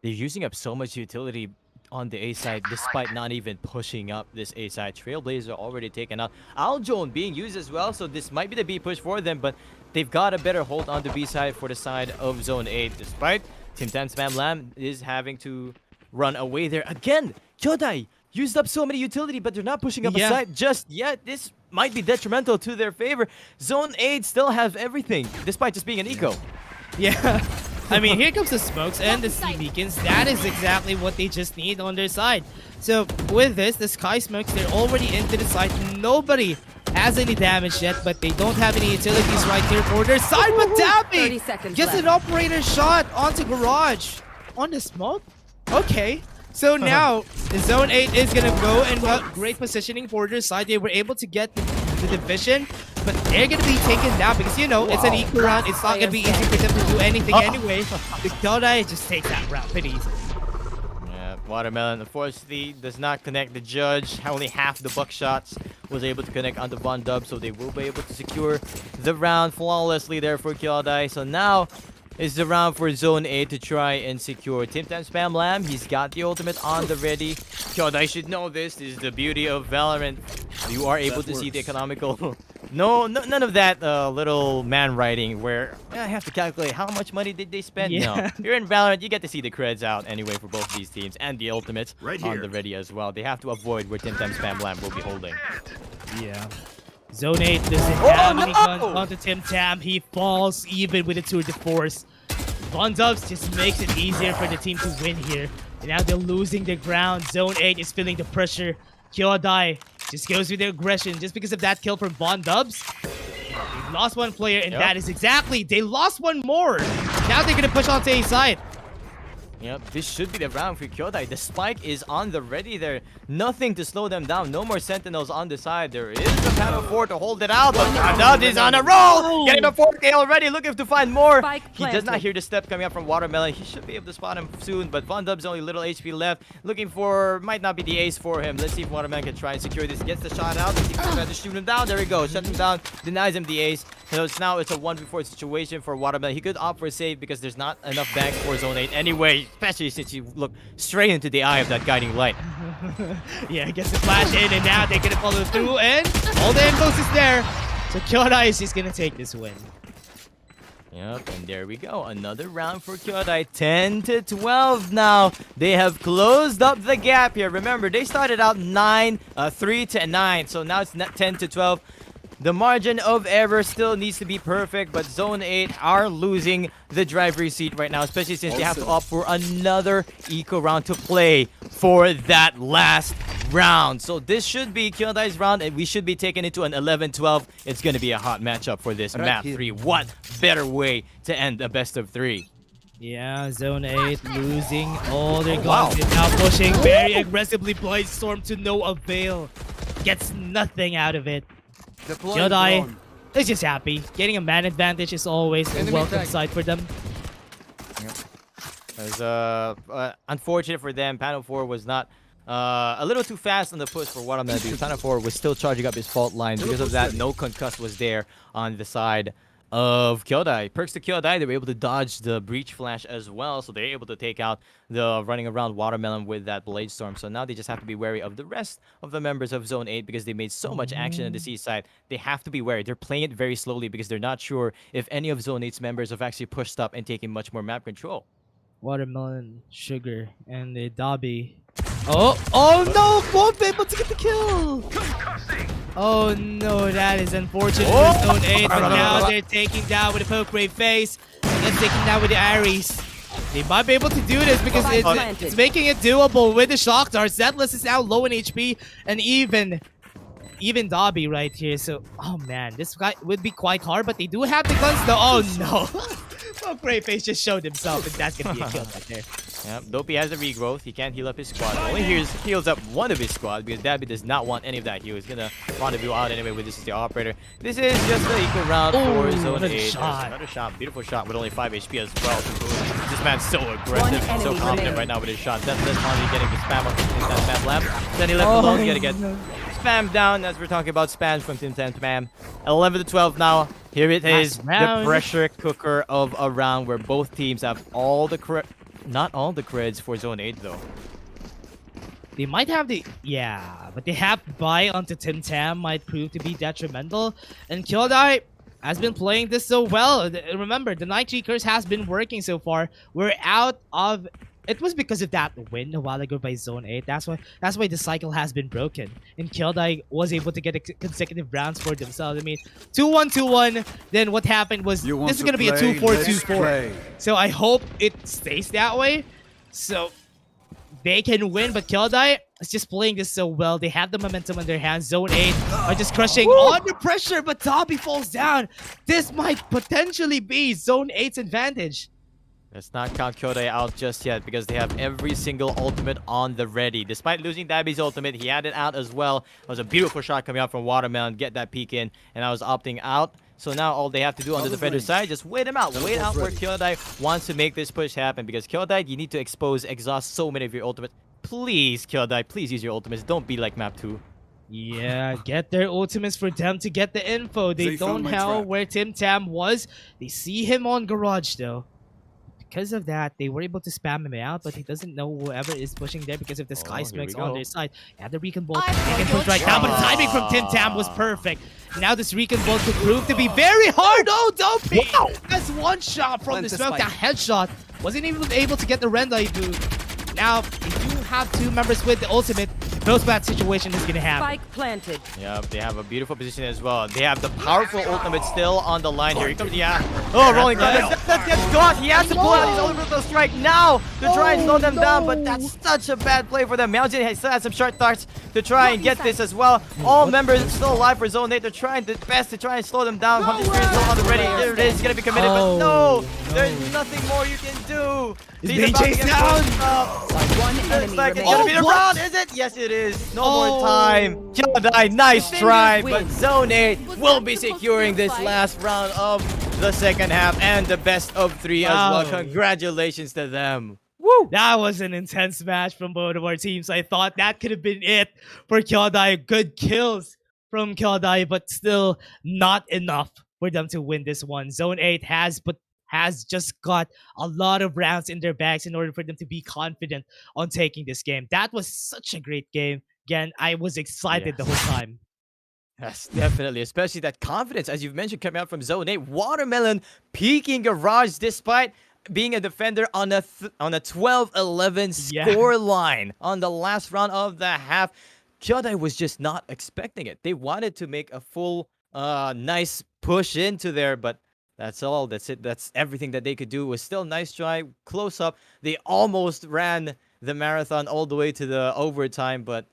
They're using up so much utility on the A side despite not even pushing up this A side. Trailblazer already taken out. Aljone being used as well, so this might be the B push for them, but they've got a better hold on the B side for the side of Zone 8 despite Tim Tam Spam Lam is having to run away there. Again, Kyodai used up so many utility, but they're not pushing up a side just yet. This might be detrimental to their favor. Zone 8 still has everything despite just being an eco. Yeah. I mean, here comes the smokes and the sea beacons. That is exactly what they just need on their side. So with this, the sky smokes, they're already into the side. Nobody has any damage yet, but they don't have any utilities right here for their side. But 30 Dappy seconds gets left. an operator shot onto Garage. On the smoke? Okay. So now, the Zone 8 is going to go, and great positioning for their side. They were able to get the division, but they're going to be taken down because, you know, it's an equal round. It's not going to be easy for them to do anything anyway. The Kyodai just takes that round pretty easy. Yeah, Watermelon unfortunately does not connect the judge. Only half the buckshots was able to connect onto Von Dub, so they will be able to secure the round flawlessly there for Kyodai. So now is the round for Zone 8 to try and secure. Tim Tam Spam Lam, he's got the ultimate on the ready. Kyodai should know this. This is the beauty of Valorant. You are able to see the economical... none of that little man writing where I have to calculate how much money did they spend. Yeah. No, you're in Valorant, you get to see the creds out anyway for both these teams and the ultimates Right on here. the ready as well. They have to avoid where Tim Tam Spam Lam will be holding. Yeah. Zone 8 doesn't have any guns onto Tim Tam. He falls even with a tour de force. Von Dubs just makes it easier for the team to win here. And now they're losing their ground. Zone 8 is feeling the pressure. Kyodai just goes with their aggression just because of that kill from Von Dubs. They lost one player, and that is exactly, they lost one more. Now they're going to push onto A side. Yep, this should be the round for Kyodai. The spike is on the ready there. Nothing to slow them down. No more sentinels on the side. There is the panel 4 to hold it out, but Von Dubs is on a roll! Getting a 4K already, looking to find more. Spike He does not planted. hear the step coming up from Watermelon. He should be able to spot him soon, but Von Dubs only little HP left. Looking for, might not be the ace for him. Let's see if Watermelon can try and secure this. Gets the shot out. Let's see if he can try to shoot him down. There we go. Shuts him down. Denies him the ace. So now it's a 1v4 situation for Watermelon. He could opt for a save because there's not enough bags for Zone 8 anyway, especially since you look straight into the eye of that guiding light. Yeah, gets the flash in, and now they're going to follow through, and all the infos is there. So Kyodai is just going to take this win. Yep, and there we go. Another round for Kyodai. 10-12 now. They have closed up the gap here. Remember, they started out 3-9, so now it's 10-12. The margin of error still needs to be perfect, but Zone 8 are losing the driver's seat right now, especially since they have to opt for another eco round to play for that last round. So this should be Kyodai's round, and we should be taking it to an 11-12. It's going to be a hot matchup for this map 3. What better way to end a best of 3? Yeah, Zone 8 losing all their guns. They're now pushing very aggressively. Blade Storm to no avail. Gets nothing out of it. Kyodai is just happy. Getting a man advantage is always a welcome sight for them. It was unfortunate for them. Panel 4 was not a little too fast on the push for what I'm going to do. Panel 4 was still charging up his fault line. Because of that, no concuss was there on the side of Kyodai. Perks to Kyodai, they were able to dodge the breach flash as well, so they're able to take out the running around Watermelon with that Blade Storm. So now they just have to be wary of the rest of the members of Zone 8 because they made so much action on the C side. They have to be wary. They're playing it very slowly because they're not sure if any of Zone 8's members have actually pushed up and taken much more map control. Watermelon, Sugar, and the Dobby. Oh no! Won't be able to get the kill! Oh no, that is unfortunate for Zone 8, but now they're taking down with a poke ray face. Let's take him down with the Ares. They might be able to do this because it's making it doable with the shock darts. Zetless is now low in HP, and even Dobby right here. So, oh man, this guy would be quite hard, but they do have the guns though. Oh no! Poke ray face just showed himself, and that's gonna be a kill right there. Yep, Dopey has a regrowth. He can't heal up his squad. Only heals up one of his squad because Dabby does not want any of that heal. He's gonna rendezvous out anyway with this is the operator. This is just an equal round for Zone 8. another There's shot. another shot. Beautiful shot with only 5 HP as well. This man's so aggressive and so enemy confident remaining. right now with his shot. That's finally getting the spam on that spam lab. Then he left alone. Gotta get spam down as we're talking about spams from Tim Tam Spam. 11-12 now. Here it is, the round. pressure cooker of a round where both teams have all the not all the creds for Zone 8 though. They might have the but they have buy onto Tim Tam might prove to be detrimental. And Kyodai has been playing this so well. Remember, the Night Tree Curse has been working so far. We're out of it was because of that win a while ago by Zone 8. That's why the cycle has been broken. And Kyodai was able to get consecutive rounds for themselves. I mean, 2-1, 2-1. Then what happened was You want this is to gonna be a play? 2-4, Let's 2-4. play. So I hope it stays that way. So they can win, but Kyodai is just playing this so well. They have the momentum in their hands. Zone 8 are just crushing under pressure, but Dobby falls down. This might potentially be Zone 8's advantage. Let's not count Kyodai out just yet because they have every single ultimate on the ready. Despite losing Dabby's ultimate, he had it out as well. It was a beautiful shot coming out from Watermelon, get that peek in, and I was opting out. So now all they have to do on the defender's side, just wait him out. Wait out where Kyodai wants to make this push happen. Because Kyodai, you need to exhaust so many of your ultimates. Please, Kyodai, please use your ultimates. Don't be like map 2. Yeah, get their ultimates for them to get the info. They don't found my know trap. where Tim Tam was. They see him on Garage though. Because of that, they were able to spam him out, but he doesn't know whoever is pushing there because of the Sky here Smokes we on go. their side. Yeah, the Recon Bolt taking push right now, but the timing from Tim Tam was perfect. Now this Recon Bolt could prove to be very hard. Oh, Dopey! That's one shot from the smoke. That headshot wasn't even able to get the Rendai boot. Now, if you have two members with the ultimate, close bad situation is gonna happen. Spike planted. Yep, they have a beautiful position as well. They have the powerful ultimate still on the line here. Here comes, oh, rolling thunder. That gets caught. He has to pull out his ultimate strike now to try and slow them down, but that's such a bad play for them. Mountain still has some short darts to try and get this as well. All members still alive for Zone 8. They're trying their best to try and slow them down. Hunter's Spirit still on the ready. There it is. He's gonna be committed, but no, there's nothing more you can do. He's being chased down. One Looks enemy like it's remaining. gonna be the round, is it? Yes, it is. No more time. Kyodai, nice try, but Zone 8 will be securing this last round of the second half and the best of 3 as well. Wow. Congratulations to them. Woo! That was an intense match from both of our teams. I thought that could have been it for Kyodai. Good kills from Kyodai, but still not enough for them to win this one. Zone 8 has just got a lot of rounds in their bags in order for them to be confident on taking this game. That was such a great game. Again, I was excited the whole time. Yes, definitely. Especially that confidence, as you've mentioned, coming out from Zone 8. Watermelon peaking Garage despite being a defender on a 12-11 Yeah. score line on the last round of the half. Kyodai was just not expecting it. They wanted to make a full, nice push into there, but that's all. That's it. That's everything that they could do. It was still a nice try, close up. They almost ran the marathon all the way to the overtime, but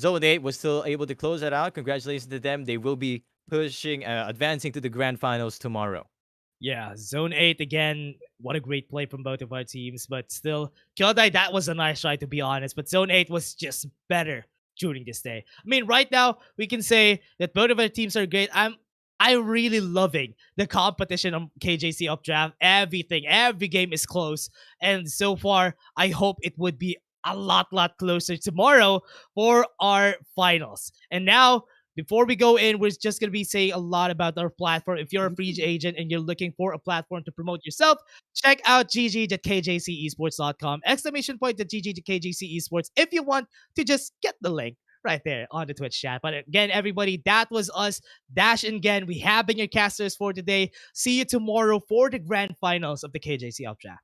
Zone 8 was still able to close it out. Congratulations to them. They will be pushing, advancing to the grand finals tomorrow. Yeah, Zone 8 again. What a great play from both of our teams. But still, Kyodai, that was a nice try to be honest. But Zone 8 was just better during this day. I mean, right now, we can say that both of our teams are great. I'm really loving the competition on KJC Updraft. Everything, every game is close. And so far, I hope it would be a lot closer tomorrow for our finals. And now, before we go in, we're just going to be saying a lot about our platform. If you're a free agent and you're looking for a platform to promote yourself, check out gg.kjcesports.com. Exclamation point at gg.kjc esports if you want to just get the link right there on the Twitch chat. But again, everybody, that was us, Dash and Gen. We have been your casters for today. See you tomorrow for the grand finals of the KJC Updraft.